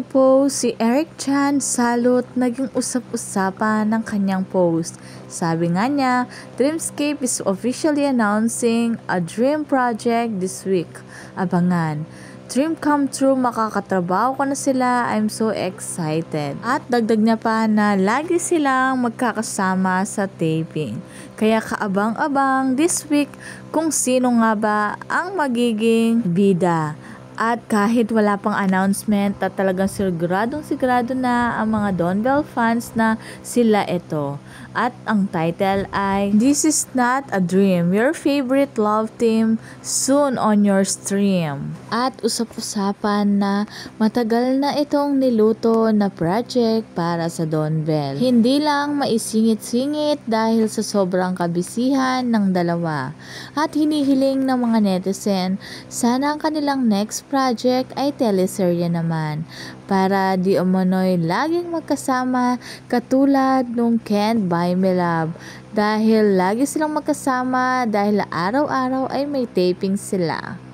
nag-post si Eric Chan salot naging usap-usapan ng kanyang post. Sabi nga niya, Dreamscape is officially announcing a dream project this week. Abangan. Dream come true, makakatrabaho ko na sila, I'm so excited. At dagdag niya pa na lagi silang magkakasama sa taping. Kaya kaabang-abang this week kung sino nga ba ang magiging bida. At kahit wala pang announcement at talagang sigurado na ang mga Donbell fans na sila ito. At ang title ay This is Not a Dream, your favorite love team soon on your stream. At usap-usapan na matagal na itong niluto na project para sa Donbell. Hindi lang maisingit-singit dahil sa sobrang kabisihan ng dalawa. At hinihiling ng mga netizen, sana ang kanilang next project ay teleserye naman para di umano'y laging magkasama katulad nung Can't Buy Me Love dahil lagi silang magkasama dahil araw-araw ay may taping sila.